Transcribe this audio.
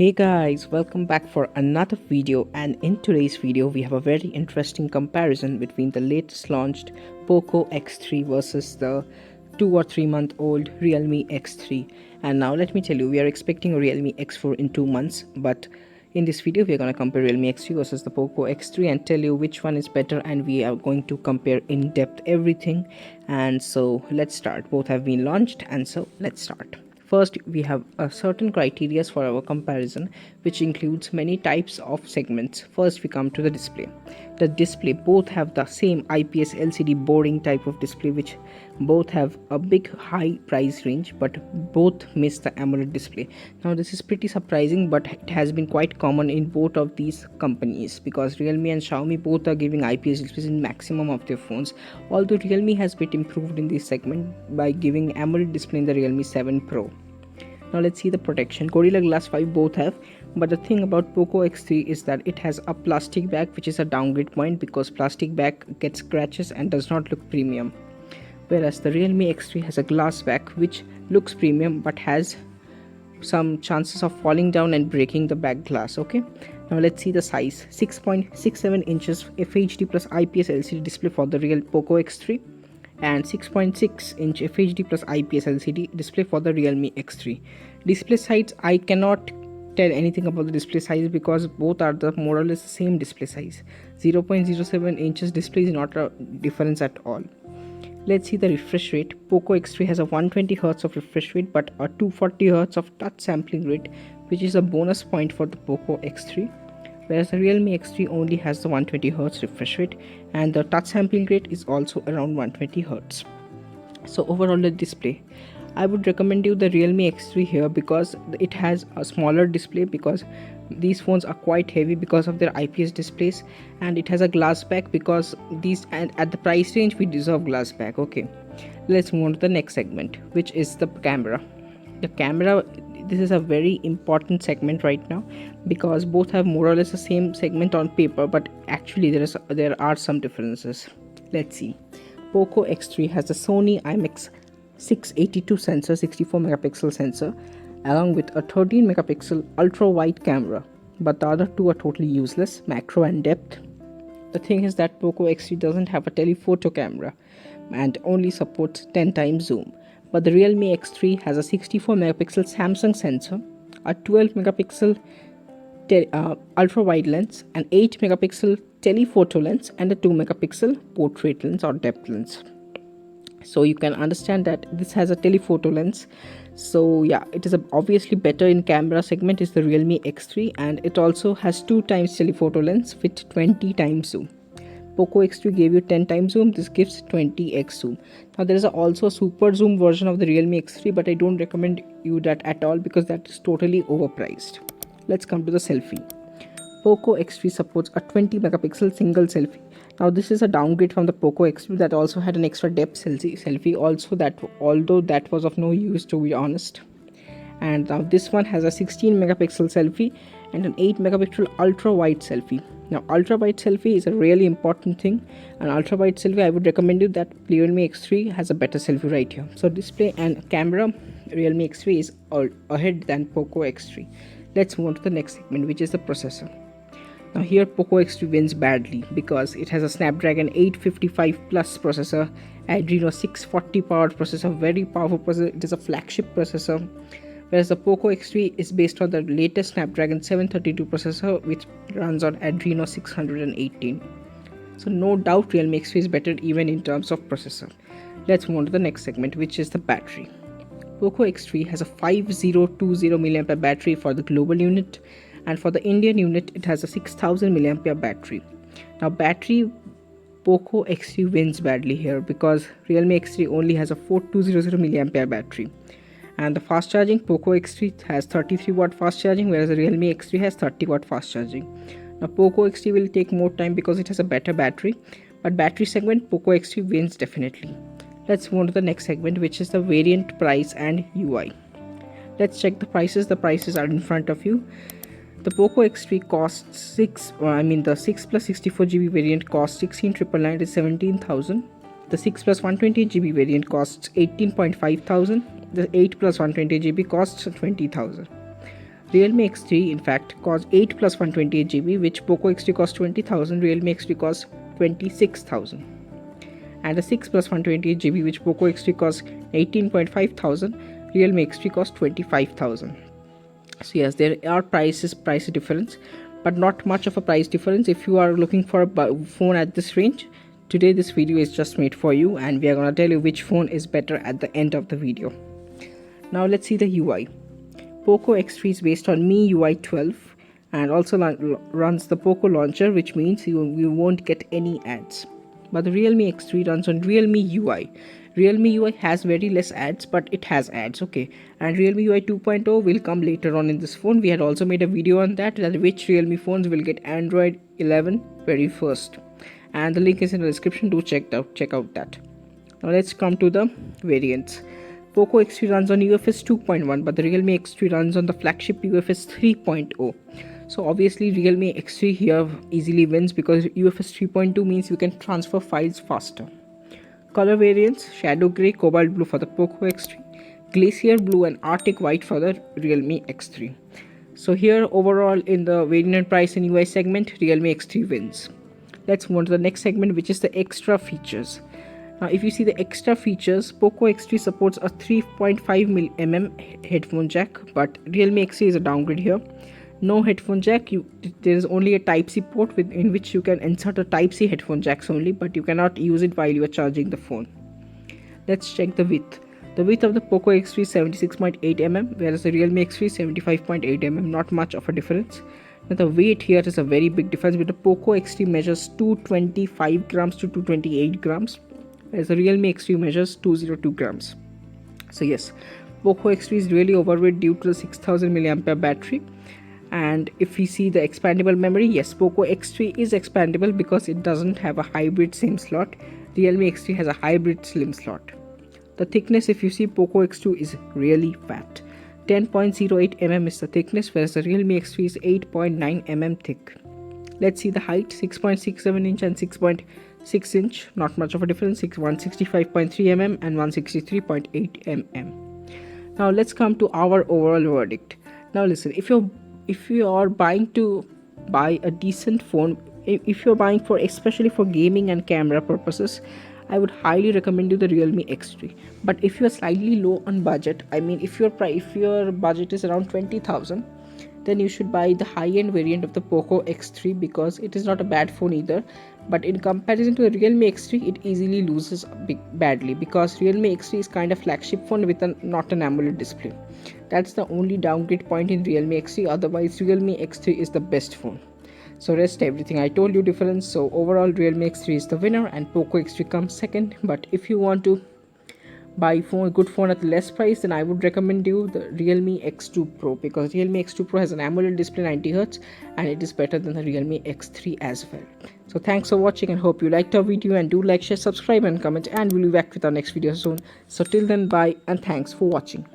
Hey guys, welcome back for another video, and in today's video we have a very interesting comparison between the latest launched Poco X3 versus the 2 or 3 month old Realme X3. And now let me tell you, we are expecting a Realme X4 in 2 months, but in this video we are going to compare Realme X3 versus the Poco X3 and tell you which one is better, and we are going to compare in depth everything. And so let's start. Both have been launched, and so let's start. First, we have a certain criteria for our comparison, which includes many types of segments. First, we come to the display. The display both have the same IPS LCD boring type of display, which both have a big high price range, but both miss the AMOLED display. Now, this is pretty surprising, but it has been quite common in both of these companies because Realme and Xiaomi both are giving IPS displays in maximum of their phones. Although Realme has been improved in this segment by giving AMOLED display in the Realme 7 Pro. Now let's see the protection. Gorilla Glass 5 both have, but the thing about Poco X3 is that it has a plastic back, which is a downgrade point because plastic back gets scratches and does not look premium. Whereas the Realme X3 has a glass back which looks premium but has some chances of falling down and breaking the back glass. Okay, now let's see the size. 6.67 inches FHD plus IPS LCD display for the real Poco X3 and 6.6 inch FHD plus IPS LCD display for the Realme X3. Display size, I cannot tell anything about the display size because both are the more or less the same display size. 0.07 inches display is not a difference at all. Let's see the refresh rate. Poco X3 has a 120Hz of refresh rate but a 240Hz of touch sampling rate, which is a bonus point for the Poco X3. Whereas the Realme X3 only has the 120Hz refresh rate and the touch sampling rate is also around 120Hz. So overall the display, I would recommend you the Realme X3 here because it has a smaller display because these phones are quite heavy because of their IPS displays, and it has a glass back because these, and at the price range we deserve glass back. Okay, let's move on to the next segment, which is the camera. The camera, this is a very important segment right now because both have more or less the same segment on paper, but actually there are some differences. Let's see. Poco X3 has the Sony IMX682 sensor, 64 megapixel sensor, along with a 13 megapixel ultra wide camera, but the other two are totally useless, macro and depth. The thing is that Poco X3 doesn't have a telephoto camera and only supports 10 times zoom. But the Realme X3 has a 64 megapixel Samsung sensor, a 12 megapixel ultra wide lens, an 8 megapixel telephoto lens, and a 2 megapixel portrait lens or depth lens. So you can understand that this has a telephoto lens. So yeah, it is obviously better in camera segment is the Realme X3, and it also has 2 times telephoto lens with 20 times zoom. Poco X3 gave you 10 times zoom, this gives 20x zoom. Now there is also a super zoom version of the Realme X3, but I don't recommend you that at all because that is totally overpriced. Let's come to the selfie. Poco X3 supports a 20 megapixel single selfie. Now this is a downgrade from the Poco X3 that also had an extra depth selfie also, that although that was of no use to be honest. And now this one has a 16 megapixel selfie and an 8 megapixel ultra wide selfie. Now ultra wide selfie is a really important thing, and ultra wide selfie I would recommend you that Realme X3 has a better selfie right here. So display and camera, Realme X3 is ahead than Poco X3. Let's move on to the next segment, which is the processor. Now here Poco X3 wins badly because it has a Snapdragon 855 plus processor, Adreno 640 powered processor, very powerful processor. It is a flagship processor. Whereas the Poco X3 is based on the latest Snapdragon 732 processor, which runs on Adreno 618. So no doubt Realme X3 is better even in terms of processor. Let's move on to the next segment, which is the battery. Poco X3 has a 5020 mAh battery for the global unit, and for the Indian unit it has a 6000 mAh battery. Now battery, Poco X3 wins badly here because Realme X3 only has a 4200 mAh battery. And the fast charging, Poco X3 has 33 watt fast charging, whereas the Realme X3 has 30 watt fast charging. Now Poco X3 will take more time because it has a better battery, but battery segment Poco X3 wins definitely. Let's move on to the next segment, which is the variant price and UI. Let's check the prices. The prices are in front of you. The Poco X3 costs the 6 plus 64GB variant costs 16,999, is 17,000. The 6 plus 128GB variant costs 18.5 thousand. The 8 plus 120GB costs 20,000. Realme X3 in fact costs 8 plus 128 GB, which Poco X3 costs 20,000, Realme X3 costs 26,000. And the 6 plus 128 GB, which Poco X3 costs 18.5 thousand, Realme X3 costs 25,000. So yes, there are price difference, but not much of a price difference if you are looking for a phone at this range. Today this video is just made for you, and we are gonna tell you which phone is better at the end of the video. Now let's see the UI. Poco X3 is based on MIUI 12 and also runs the Poco launcher, which means you won't get any ads. But the Realme X3 runs on Realme UI. Realme UI has very less ads, but it has ads, okay. And Realme UI 2.0 will come later on in this phone. We had also made a video on that which Realme phones will get Android 11 very first. And the link is in the description. Do check out that. Now let's come to the variants. Poco X3 runs on UFS 2.1, but the Realme X3 runs on the flagship UFS 3.0. So obviously Realme X3 here easily wins because UFS 3.2 means you can transfer files faster. Color variants: Shadow Grey, Cobalt Blue for the Poco X3, Glacier Blue and Arctic White for the Realme X3. So here overall in the variant price and UI segment, Realme X3 wins. Let's move on to the next segment, which is the extra features. Now if you see the extra features, Poco X3 supports a 3.5mm headphone jack, but Realme X3 is a downgrade here. No headphone jack, there is only a Type-C port in which you can insert a Type-C headphone jacks only, but you cannot use it while you are charging the phone. Let's check the width. The width of the Poco X3 is 76.8mm, whereas the Realme X3 is 75.8mm, not much of a difference. Now the weight here is a very big difference, but the Poco X3 measures 225 grams to 228 grams. As the Realme X3 measures 202 grams. So yes, Poco X3 is really overweight due to the 6000 mAh battery. And if we see the expandable memory, yes, Poco X3 is expandable because it doesn't have a hybrid SIM slot. Realme X3 has a hybrid slim slot. The thickness, if you see, Poco X2 is really fat. 10.08mm is the thickness, whereas the Realme X3 is 8.9mm thick. Let's see the height: 6.67 inch and 6.6 inch, not much of a difference, 165.3mm and 163.8mm. Now let's come to our overall verdict. Now listen, if you are buying to buy a decent phone, if you're buying for especially for gaming and camera purposes, I would highly recommend you the Realme X3. But if you're slightly low on budget, I mean if your budget is around 20,000, then you should buy the high-end variant of the Poco X3 because it is not a bad phone either. But in comparison to the Realme X3, it easily loses badly because Realme X3 is kind of flagship phone with not an AMOLED display. That's the only downgrade point in Realme X3. Otherwise, Realme X3 is the best phone. So rest everything I told you difference. So overall, Realme X3 is the winner and Poco X3 comes second. But if you want to buy a good phone at less price, then I would recommend you the Realme X2 Pro because Realme X2 Pro has an AMOLED display 90Hz and it is better than the Realme X3 as well. So thanks for watching and hope you liked our video, and do like, share, subscribe and comment, and we'll be back with our next video soon. So till then, bye and thanks for watching.